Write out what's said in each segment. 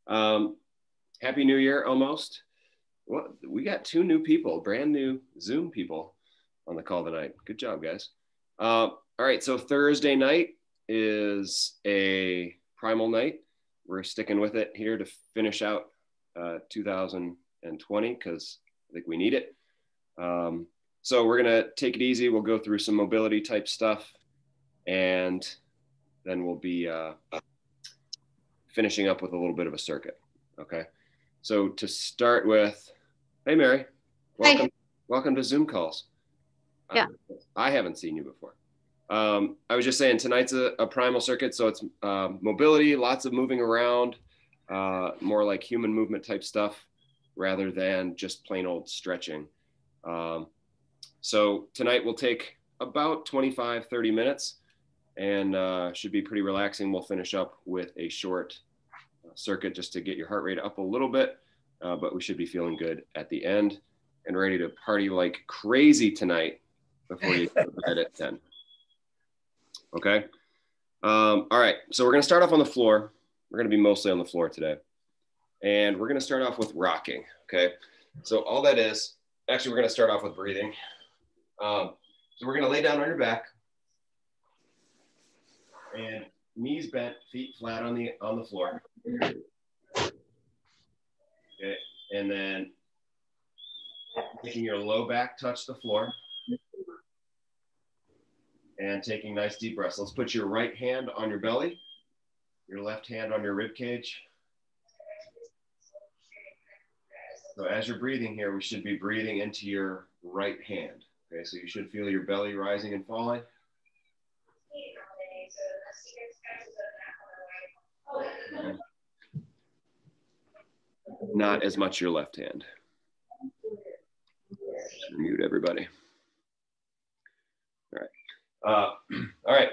Happy New Year almost. Well, we got two new people, brand new Zoom people on the call tonight. Good job, guys. All right, so Thursday night is a Primal night. We're sticking with it here to finish out 2020 because I think we need it. So we're going to take it easy. We'll go through some mobility type stuff, and then we'll be finishing up with a little bit of a circuit. Okay. So to start with, hey, Mary, welcome. Hi. Welcome to Zoom calls. Yeah. I haven't seen you before. I was just saying tonight's a primal circuit. So it's mobility, lots of moving around, more like human movement type stuff rather than just plain old stretching. So tonight we'll take about 25, 30 minutes and should be pretty relaxing. We'll finish up with a short circuit just to get your heart rate up a little bit, but we should be feeling good at the end and ready to party like crazy tonight before you go to bed at 10. Okay. All right. So we're going to start off on the floor. We're going to be mostly on the floor today. And we're going to start off with rocking. Okay. So all that is, actually, we're going to start off with breathing. So we're going to lay down on your back and knees bent, feet flat on the floor. Okay. And then making your low back touch the floor and taking nice deep breaths. Let's put your right hand on your belly, your left hand on your rib cage. So as you're breathing here, we should be breathing into your right hand. Okay, so you should feel your belly rising and falling. Not as much your left hand. Just mute everybody. All right. All right.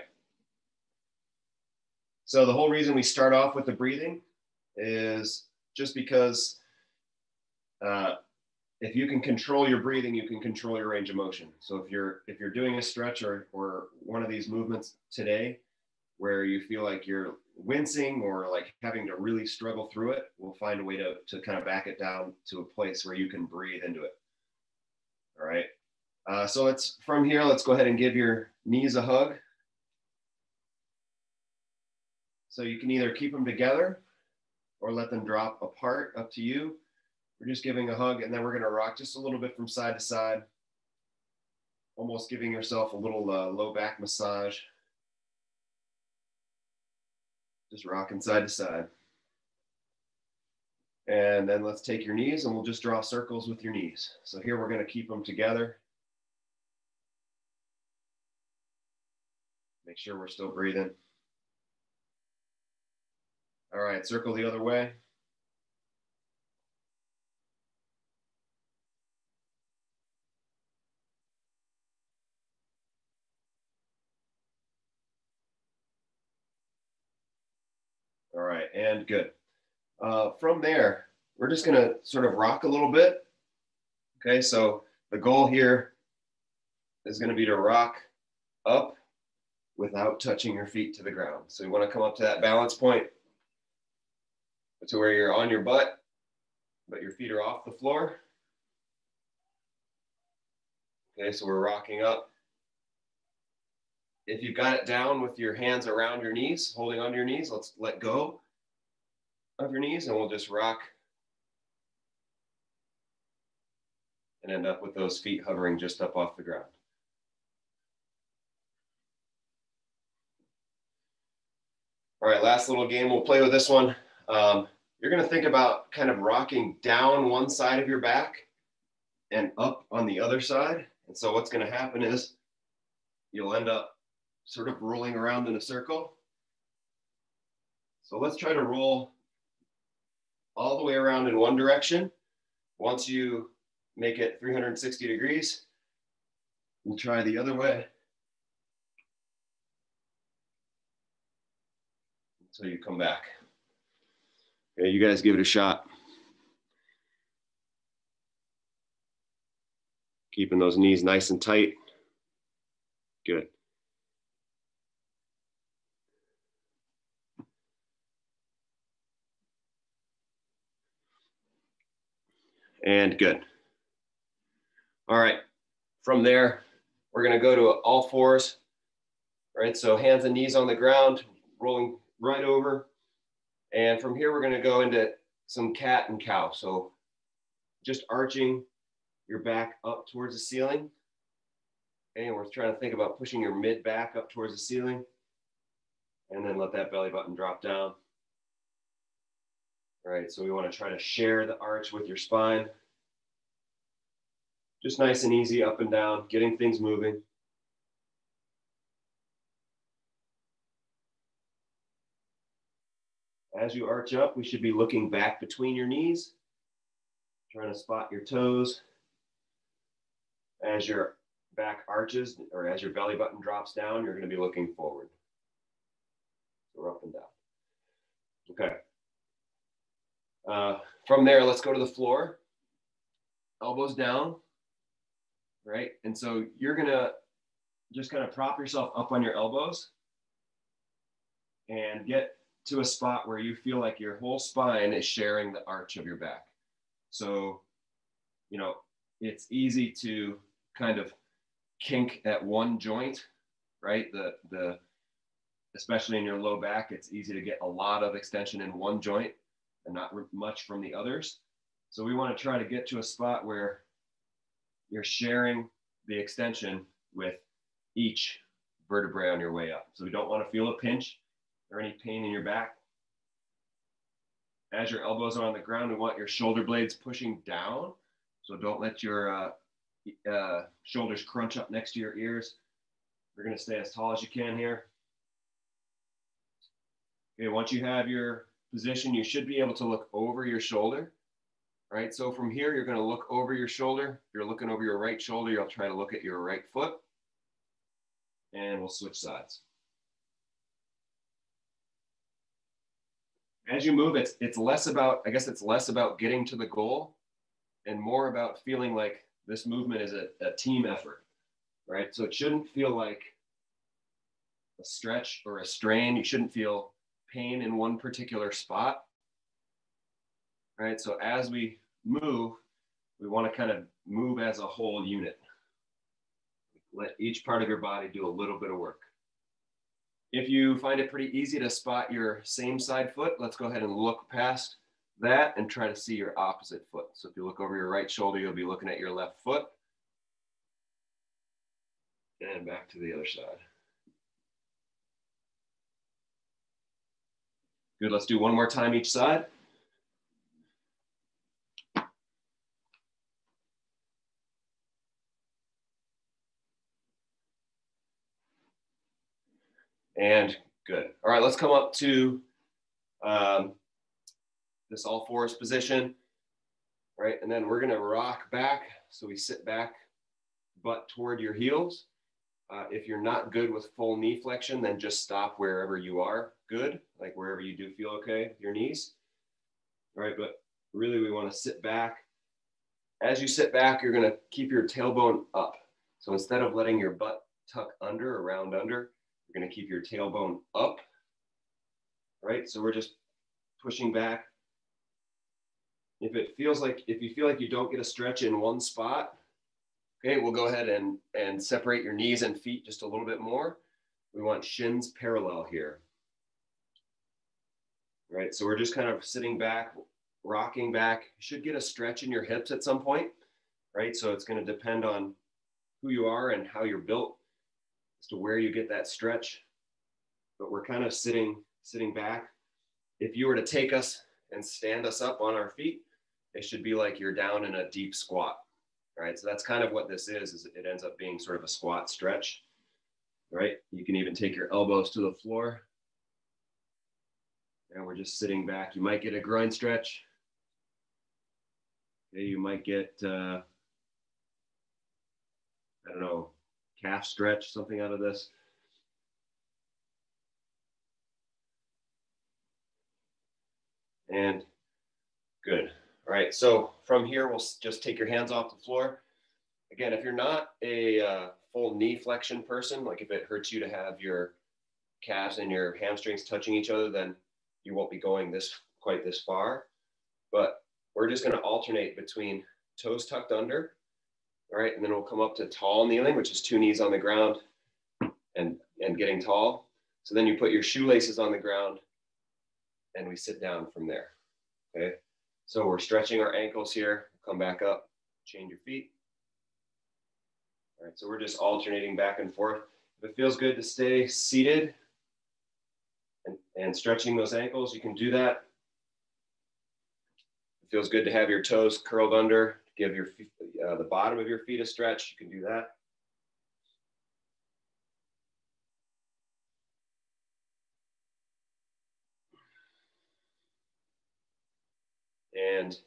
So the whole reason we start off with the breathing is just because if you can control your breathing, you can control your range of motion. So if you're doing a stretch or one of these movements today where you feel like you're wincing or like having to really struggle through it, we'll find a way to kind of back it down to a place where you can breathe into it. All right. So from here, let's go ahead and give your knees a hug. So you can either keep them together or let them drop apart, up to you. We're just giving a hug, and then we're going to rock just a little bit from side to side, almost giving yourself a little low back massage. Just rocking side to side. And then let's take your knees, and we'll just draw circles with your knees. So here we're going to keep them together. Make sure we're still breathing. All right, circle the other way. All right, and good. From there, we're just going to sort of rock a little bit. Okay, so the goal here is going to be to rock up without touching your feet to the ground. So you want to come up to that balance point to where you're on your butt, but your feet are off the floor. Okay, so we're rocking up. If you've got it down with your hands around your knees, holding onto your knees, let's let go of your knees and we'll just rock and end up with those feet hovering just up off the ground. All right, last little game. We'll play with this one. You're going to think about kind of rocking down one side of your back and up on the other side. And so what's going to happen is you'll end up sort of rolling around in a circle. So let's try to roll all the way around in one direction. Once you make it 360 degrees, we'll try the other way until you come back. Okay, you guys give it a shot. Keeping those knees nice and tight. Good. And good. All right, from there, we're gonna go to all fours, right? So hands and knees on the ground, rolling right over. And from here, we're gonna go into some cat and cow. So just arching your back up towards the ceiling. And we're trying to think about pushing your mid back up towards the ceiling. And then let that belly button drop down. All right, so we want to try to share the arch with your spine. Just nice and easy up and down, getting things moving. As you arch up, we should be looking back between your knees, trying to spot your toes. As your back arches, or as your belly button drops down, you're going to be looking forward. So we're up and down. Okay. From there, let's go to the floor. Elbows down, right? And so you're going to just kind of prop yourself up on your elbows and get to a spot where you feel like your whole spine is sharing the arch of your back. So, you know, it's easy to kind of kink at one joint, right? Especially in your low back, it's easy to get a lot of extension in one joint and not much from the others. So we want to try to get to a spot where you're sharing the extension with each vertebrae on your way up. So we don't want to feel a pinch or any pain in your back. As your elbows are on the ground, we want your shoulder blades pushing down. So don't let your shoulders crunch up next to your ears. You're going to stay as tall as you can here. Okay, once you have your position, you should be able to look over your shoulder. Right, so from here, you're going to look over your shoulder. If you're looking over your right shoulder, you'll try to look at your right foot. And we'll switch sides. As you move, it's less about, I guess it's less about getting to the goal and more about feeling like this movement is a team effort, right? So it shouldn't feel like a stretch or a strain. You shouldn't feel pain in one particular spot, right? So as we move, we want to kind of move as a whole unit. Let each part of your body do a little bit of work. If you find it pretty easy to spot your same side foot, let's go ahead and look past that and try to see your opposite foot. So if you look over your right shoulder, you'll be looking at your left foot. And back to the other side. Good, let's do one more time each side. And good. All right, let's come up to this all fours position, right? And then we're gonna rock back. So we sit back, butt toward your heels. If you're not good with full knee flexion, then just stop wherever you are good, like wherever you do feel okay with your knees. All right, but really we wanna sit back. As you sit back, you're gonna keep your tailbone up. So instead of letting your butt tuck under or round under, you're going to keep your tailbone up, right? So we're just pushing back. If you feel like you don't get a stretch in one spot, okay, we'll go ahead and separate your knees and feet just a little bit more. We want shins parallel here, right? So we're just kind of sitting back, rocking back. You should get a stretch in your hips at some point, right? So it's going to depend on who you are and how you're built as to where you get that stretch, but we're kind of sitting back. If you were to take us and stand us up on our feet, it should be like you're down in a deep squat, right? So that's kind of what this is it ends up being sort of a squat stretch, right? You can even take your elbows to the floor. And we're just sitting back. You might get a groin stretch. Okay, you might get, I don't know, calf stretch, something out of this. And good. All right, so from here, we'll just take your hands off the floor. Again, if you're not a full knee flexion person, like if it hurts you to have your calves and your hamstrings touching each other, then you won't be going quite this far. But we're just gonna alternate between toes tucked under. All right, and then we'll come up to tall kneeling, which is 2 knees on the ground and getting tall. So then you put your shoelaces on the ground and we sit down from there, okay? So we're stretching our ankles here, come back up, change your feet. All right, so we're just alternating back and forth. If it feels good to stay seated and stretching those ankles, you can do that. It feels good to have your toes curled under, give your the bottom of your feet a stretch, you can do that. And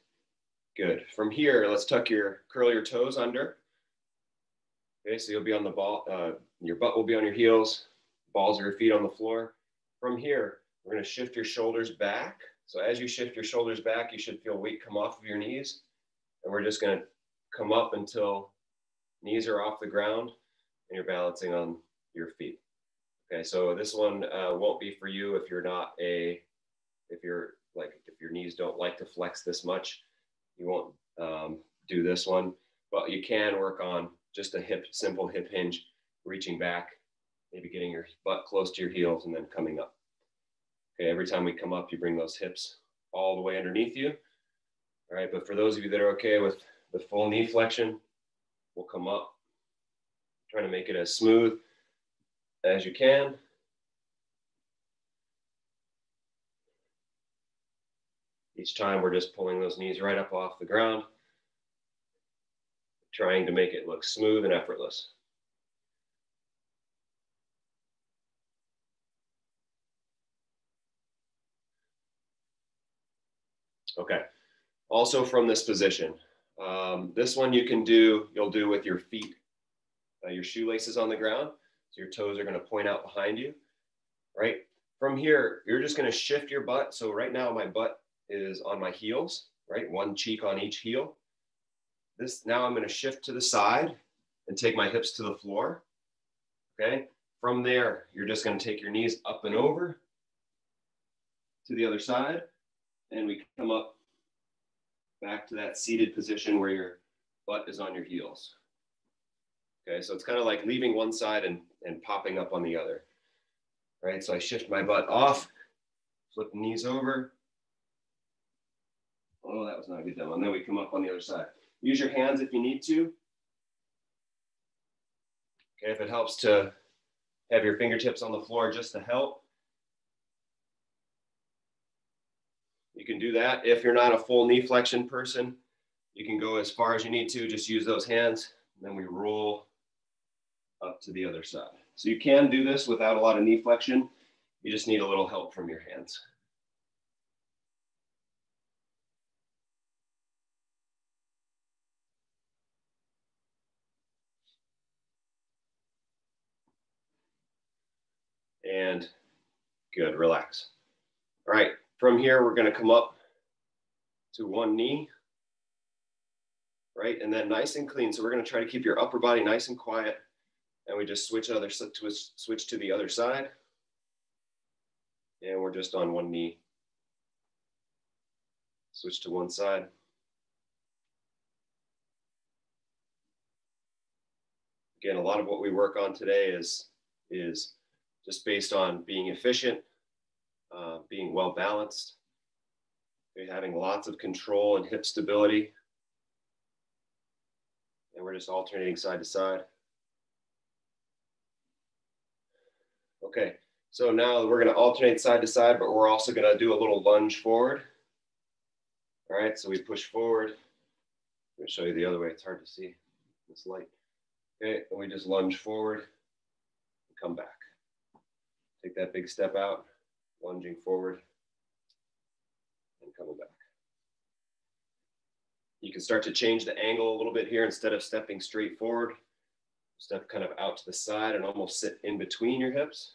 good. From here, let's curl your toes under. Okay, so you'll be on the ball, your butt will be on your heels, balls of your feet on the floor. From here, we're gonna shift your shoulders back. So as you shift your shoulders back, you should feel weight come off of your knees. And we're just gonna come up until knees are off the ground and you're balancing on your feet. Okay, so this one won't be for you if if your knees don't like to flex this much, you won't do this one, but you can work on just a simple hip hinge, reaching back, maybe getting your butt close to your heels and then coming up. Okay, every time we come up, you bring those hips all the way underneath you. All right, but for those of you that are okay with the full knee flexion, we'll come up, trying to make it as smooth as you can. Each time we're just pulling those knees right up off the ground, trying to make it look smooth and effortless. Okay, also from this position, this one you'll do with your feet, your shoelaces on the ground. So your toes are gonna point out behind you, right? From here, you're just gonna shift your butt. So right now my butt is on my heels, right? One cheek on each heel. Now I'm gonna shift to the side and take my hips to the floor, okay? From there, you're just gonna take your knees up and over to the other side, and we come up back to that seated position where your butt is on your heels. Okay, so it's kind of like leaving one side and popping up on the other, right? So I shift my butt off, flip the knees over. Oh, that was not a good demo. And then we come up on the other side. Use your hands if you need to. Okay, if it helps to have your fingertips on the floor just to help, you can do that. If you're not a full knee flexion person, you can go as far as you need to, just use those hands, and then we roll up to the other side. So you can do this without a lot of knee flexion. You just need a little help from your hands. And good, relax. All right, from here, we're gonna come up to one knee, right? And then nice and clean. So we're gonna try to keep your upper body nice and quiet. And we just switch to the other side. And we're just on one knee. Switch to one side. Again, a lot of what we work on today is just based on being efficient, being well balanced, having lots of control and hip stability. And we're just alternating side to side. Okay, so now we're gonna alternate side to side, but we're also gonna do a little lunge forward. All right, so we push forward. I'm gonna show you the other way, it's hard to see this light. Okay, and we just lunge forward and come back. Take that big step out, lunging forward and coming back. You can start to change the angle a little bit here. Instead of stepping straight forward, step kind of out to the side and almost sit in between your hips.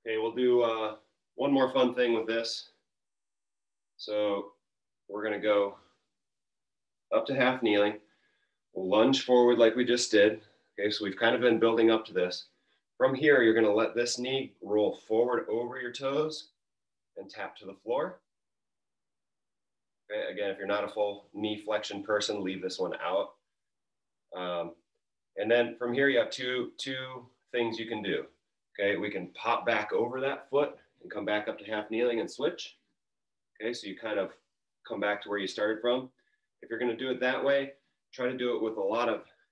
Okay, we'll do one more fun thing with this. So we're gonna go up to half kneeling. We'll lunge forward like we just did. Okay, so we've kind of been building up to this. From here, you're gonna let this knee roll forward over your toes and tap to the floor. Okay, again, if you're not a full knee flexion person, leave this one out. And then from here, you have two things you can do. Okay, we can pop back over that foot and come back up to half kneeling and switch. Okay, so you kind of come back to where you started from. If you're gonna do it that way, try to do it with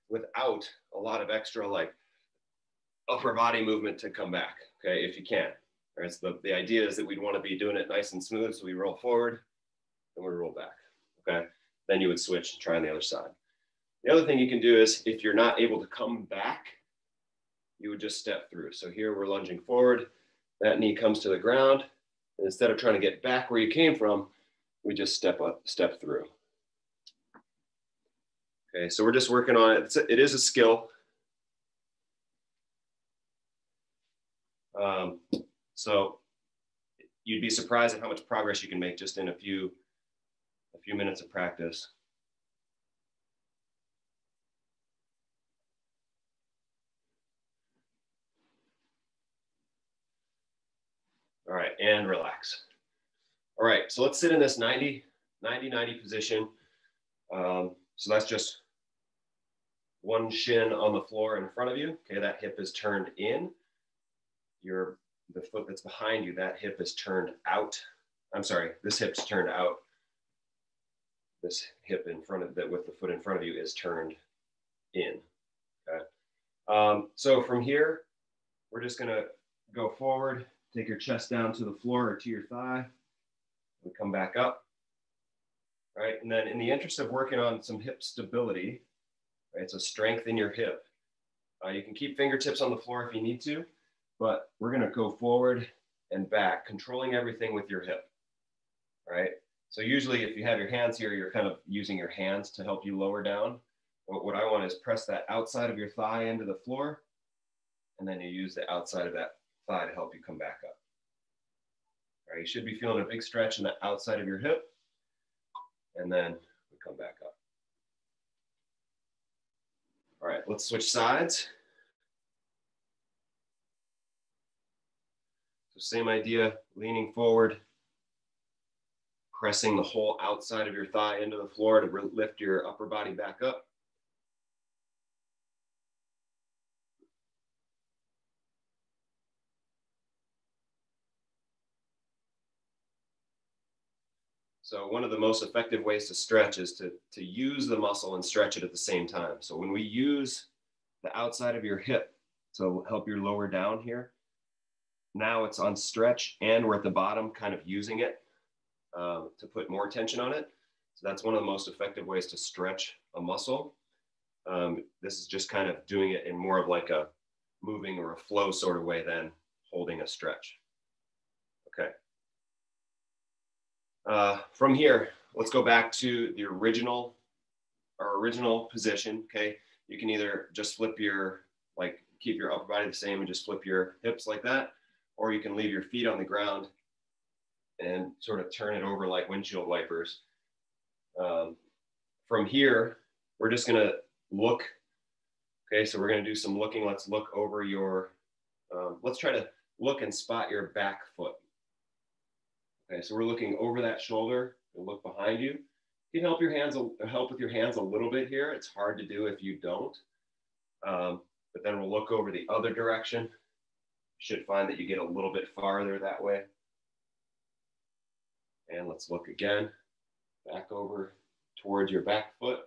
without a lot of extra like upper body movement to come back, okay, if you can. All right, so the idea is that we'd want to be doing it nice and smooth, so we roll forward and we roll back, okay? Then you would switch and try on the other side. The other thing you can do is if you're not able to come back, you would just step through. So here we're lunging forward, that knee comes to the ground, and instead of trying to get back where you came from, we just step through. Okay, so we're just working on it. It is a skill. So you'd be surprised at how much progress you can make just in a few minutes of practice. All right, and relax. All right, so let's sit in this 90 position. So that's just one shin on the floor in front of you. Okay, that hip is turned in. The foot that's behind you, that hip is turned out. I'm sorry, this hip's turned out. This hip in front of that with the foot in front of you is turned in. Okay. So from here, we're just gonna go forward, take your chest down to the floor or to your thigh, and come back up. Right, and then in the interest of working on some hip stability, right, so strength in your hip, you can keep fingertips on the floor if you need to, but we're gonna go forward and back, controlling everything with your hip, right? So usually if you have your hands here, you're kind of using your hands to help you lower down. But what I want is press that outside of your thigh into the floor, and then you use the outside of that thigh to help you come back up. All right, you should be feeling a big stretch in the outside of your hip, and then we come back up. All right, let's switch sides. So same idea, leaning forward, pressing the whole outside of your thigh into the floor to lift your upper body back up. So one of the most effective ways to stretch is to use the muscle and stretch it at the same time. So when we use the outside of your hip to help your lower down here, now it's on stretch and we're at the bottom kind of using it to put more tension on it. So that's one of the most effective ways to stretch a muscle. This is just kind of doing it in more of like a moving or a flow sort of way than holding a stretch. Okay. From here, let's go back to the original position. Okay. You can either just flip keep your upper body the same and just flip your hips like that, or you can leave your feet on the ground and sort of turn it over like windshield wipers. From here, we're just gonna look. Okay, so we're gonna do some looking. Let's look over your, let's try to look and spot your back foot. Okay, so we're looking over that shoulder and look behind you. You can help with your hands a little bit here. It's hard to do if you don't. But then we'll look over the other direction. You should find that you get a little bit farther that way. And let's look again, back over towards your back foot.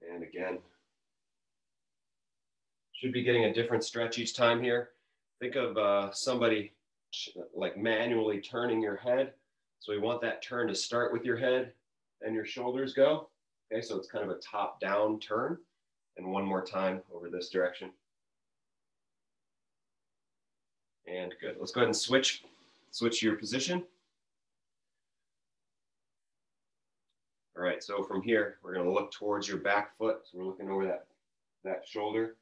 And again, should be getting a different stretch each time here. Think of somebody like manually turning your head. So we want that turn to start with your head and your shoulders go. Okay, so it's kind of a top-down turn. And one more time over this direction. And good. Let's go ahead and switch your position. All right, so from here, we're going to look towards your back foot. So we're looking over that shoulder.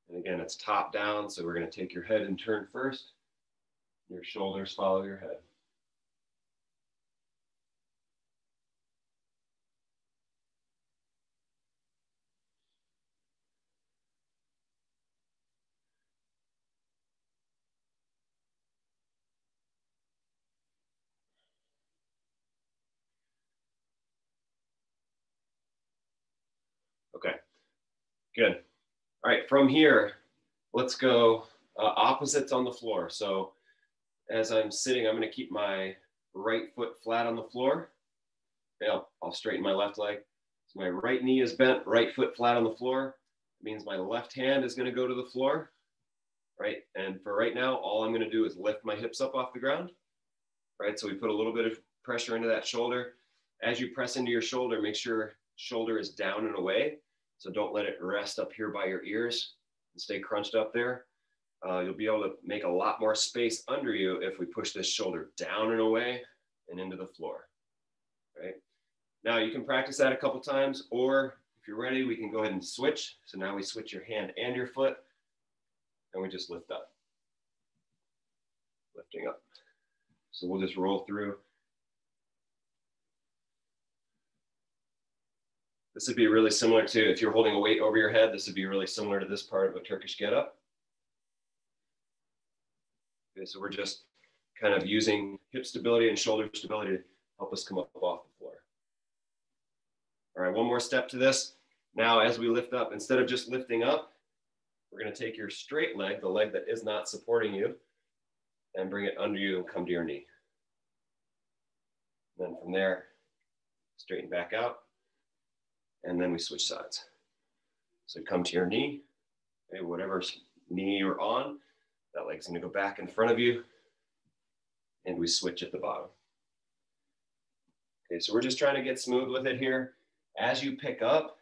And again, it's top down, so we're going to take your head and turn first. Your shoulders follow your head. Good. All right, from here, let's go opposites on the floor. So as I'm sitting, I'm going to keep my right foot flat on the floor. Okay, I'll straighten my left leg. So my right knee is bent, right foot flat on the floor. It means my left hand is going to go to the floor, right? And for right now, all I'm going to do is lift my hips up off the ground, right? So we put a little bit of pressure into that shoulder. As you press into your shoulder, make sure shoulder is down and away. So don't let it rest up here by your ears and stay crunched up there. You'll be able to make a lot more space under you if we push this shoulder down and away and into the floor, right? Now you can practice that a couple times, or if you're ready, we can go ahead and switch. So now we switch your hand and your foot, and we just lift up, lifting up. So we'll just roll through. This would be really similar to, if you're holding a weight over your head, this would be really similar to this part of a Turkish get-up. Okay, so we're just kind of using hip stability and shoulder stability to help us come up off the floor. All right, one more step to this. Now, as we lift up, instead of just lifting up, we're going to take your straight leg, the leg that is not supporting you, and bring it under you and come to your knee. And then from there, straighten back out, and then we switch sides. So come to your knee, okay, whatever knee you're on, that leg's going to go back in front of you, and we switch at the bottom. Okay, so we're just trying to get smooth with it here. As you pick up,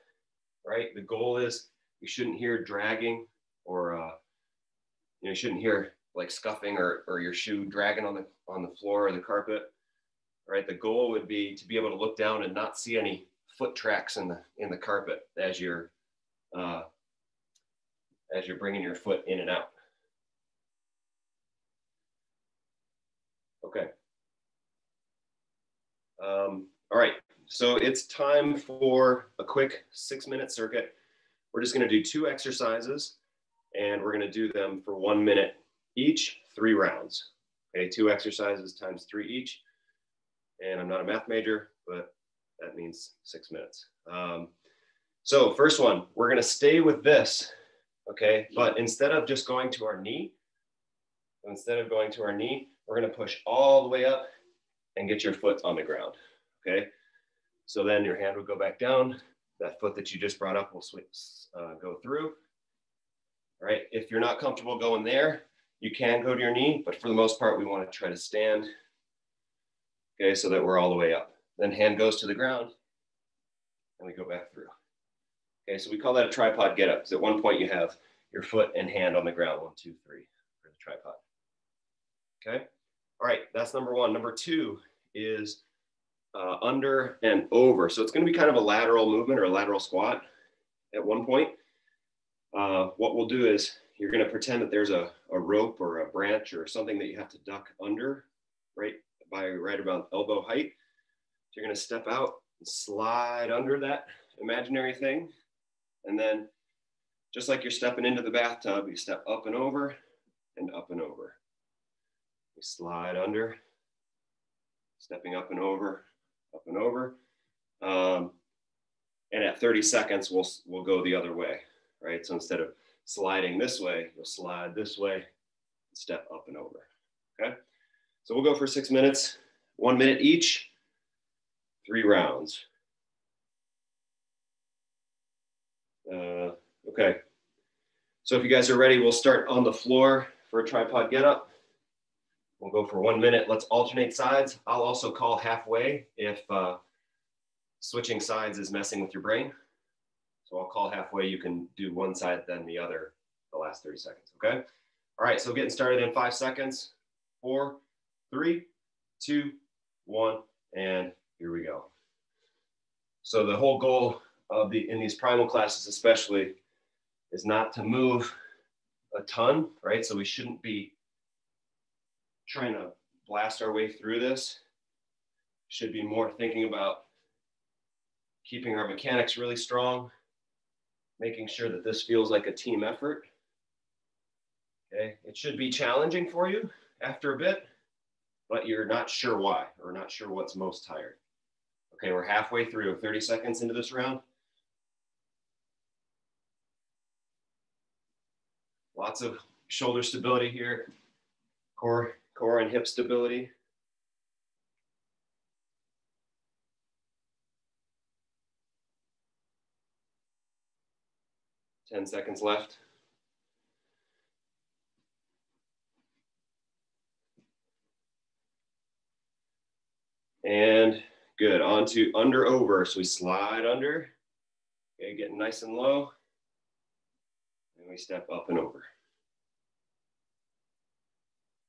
right, the goal is you shouldn't hear dragging or you shouldn't hear like scuffing or your shoe dragging on the floor or the carpet. Right, the goal would be to be able to look down and not see any foot tracks in the carpet as you're bringing your foot in and out. Okay. All right, so it's time for a quick 6-minute circuit. We're just going to do 2 exercises, and we're going to do them for 1 minute each, 3 rounds. Okay, 2 exercises times 3 each. And I'm not a math major, but that means 6 minutes. So first one, we're going to stay with this, okay? But instead of just going to our knee, we're going to push all the way up and get your foot on the ground, okay? So then your hand will go back down. That foot that you just brought up will go through, all right? If you're not comfortable going there, you can go to your knee, but for the most part, we want to try to stand, okay, so that we're all the way up. Then hand goes to the ground, and we go back through. Okay, so we call that a tripod get up, because at one point you have your foot and hand on the ground, 1, 2, 3 for the tripod. Okay, all right, that's number 1. Number 2 is under and over. So it's going to be kind of a lateral movement or a lateral squat at one point. What we'll do is you're going to pretend that there's a rope or a branch or something that you have to duck under, right about elbow height. So you're going to step out and slide under that imaginary thing. And then just like you're stepping into the bathtub, you step up and over and up and over. We slide under, stepping up and over, up and over. And at 30 seconds, we'll go the other way, right? So instead of sliding this way, you'll slide this way, and step up and over, okay? So we'll go for 6 minutes, 1 minute each, 3 rounds. Okay, so if you guys are ready, we'll start on the floor for a tripod get up. We'll go for 1 minute. Let's alternate sides. I'll also call halfway if switching sides is messing with your brain. So I'll call halfway. You can do one side, then the other, the last 30 seconds, okay? All right, so getting started in 5 seconds. 4, 3, 2, 1, and here we go. So the whole goal of in these primal classes especially is not to move a ton, right? So we shouldn't be trying to blast our way through this. Should be more thinking about keeping our mechanics really strong, making sure that this feels like a team effort. Okay, it should be challenging for you after a bit, but you're not sure why, or not sure what's most tired. Okay, we're halfway through, 30 seconds into this round. Lots of shoulder stability here, core and hip stability. Ten seconds left. And good, on to under over. So we slide under, okay, getting nice and low. And we step up and over.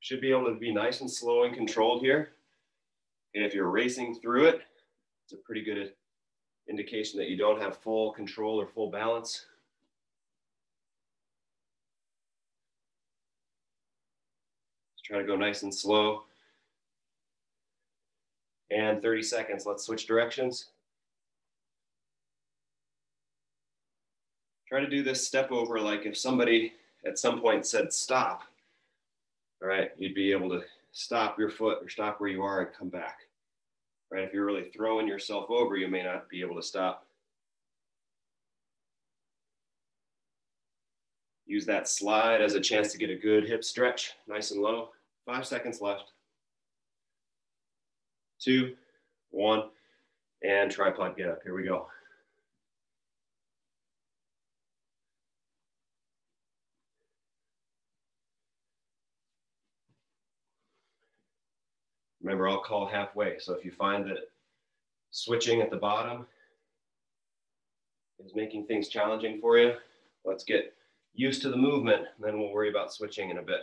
Should be able to be nice and slow and controlled here. And if you're racing through it, it's a pretty good indication that you don't have full control or full balance. Let's try to go nice and slow. And 30 seconds, let's switch directions. Try to do this step over like if somebody at some point said stop, all right, you'd be able to stop your foot or stop where you are and come back. Right? If you're really throwing yourself over, you may not be able to stop. Use that slide as a chance to get a good hip stretch, nice and low. 5 seconds left. 2, 1, and tripod get up. Here we go. Remember, I'll call halfway. So if you find that switching at the bottom is making things challenging for you, let's get used to the movement, and then we'll worry about switching in a bit.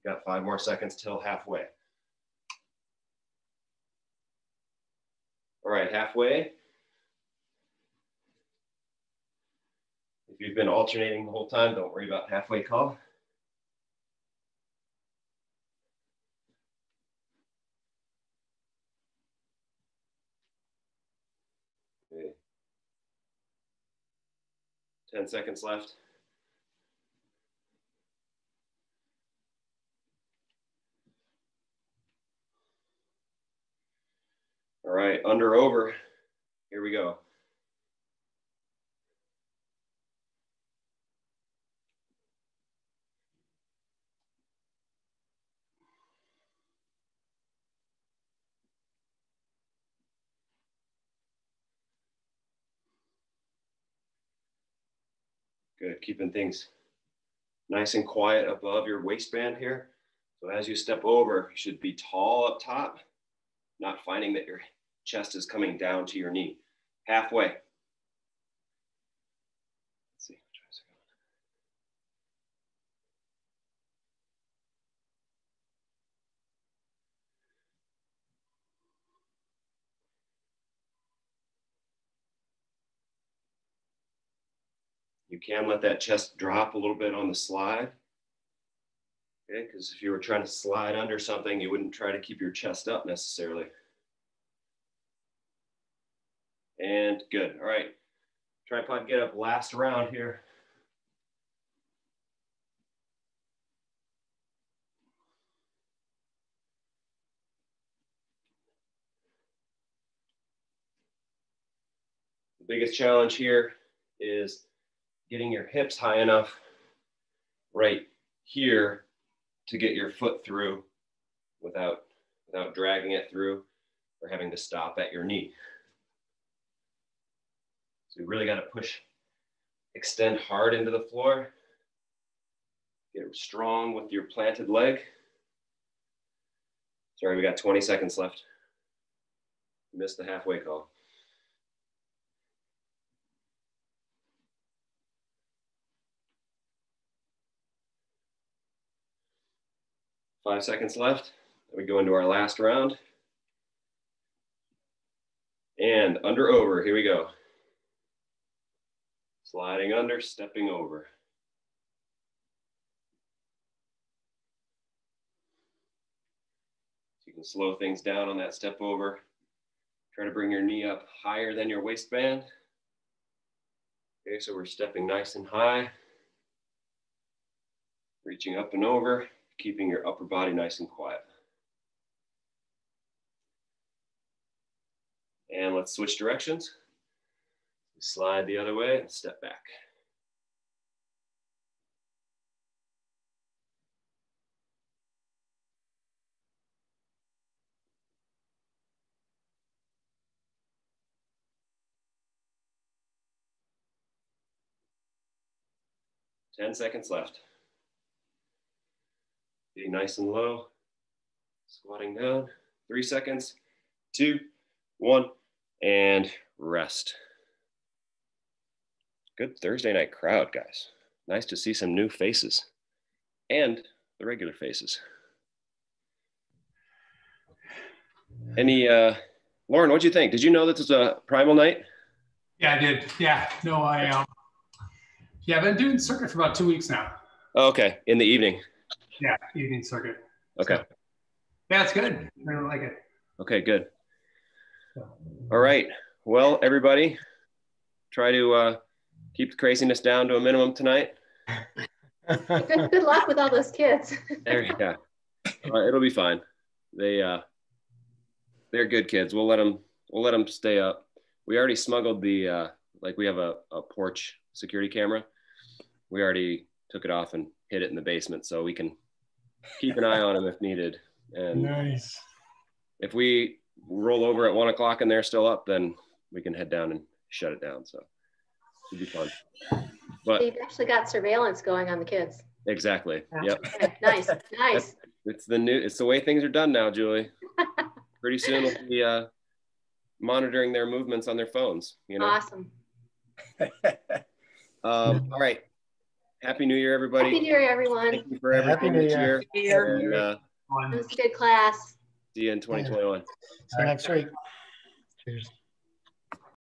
Got 5 more seconds till halfway. All right, halfway. If you've been alternating the whole time, don't worry about halfway call. Okay. 10 seconds left. All right, under over. Here we go. Good, keeping things nice and quiet above your waistband here. So as you step over, you should be tall up top, not finding that your chest is coming down to your knee. Halfway. Let's see. You can let that chest drop a little bit on the slide. Okay, because if you were trying to slide under something, you wouldn't try to keep your chest up necessarily. And good, all right. Tripod get up, last round here. The biggest challenge here is getting your hips high enough right here to get your foot through without dragging it through or having to stop at your knee. So you really got to push, extend hard into the floor, get strong with your planted leg. Sorry, we got 20 seconds left. Missed the halfway call. Five seconds left. We go into our last round. And under over, here we go. Sliding under, stepping over. So you can slow things down on that step over. Try to bring your knee up higher than your waistband. Okay, so we're stepping nice and high. Reaching up and over, keeping your upper body nice and quiet. And let's switch directions. Slide the other way and step back. 10 seconds left. Getting nice and low. Squatting down. 3 seconds. 2, 1, and rest. Good Thursday night crowd, guys. Nice to see some new faces and the regular faces. Any, Lauren, what'd you think? Did you know this was a Primal night? Yeah, I did. Yeah, no, I've been doing circuit for about 2 weeks now. Oh, okay, in the evening. Yeah, evening circuit. Okay. So, yeah, it's good. I really like it. Okay, good. All right. Well, everybody, try to keep the craziness down to a minimum tonight. Good luck with all those kids. There you go. It'll be fine. They're good kids. We'll let them stay up. We already smuggled the we have a porch security camera. We already took it off and hid it in the basement, so we can keep an eye on them if needed. And nice. If we roll over at 1 o'clock and they're still up, then we can head down and shut it down. So it'll be fun. But you've actually got surveillance going on the kids. Exactly. Yep. Nice. It's the way things are done now, Julie. Pretty soon we'll be monitoring their movements on their phones. You know. Awesome. All right. Happy New Year, everybody. Happy New Year, everyone. Thank you for everything this year. And, it was a good class. See you in 2021. See you next week. Cheers.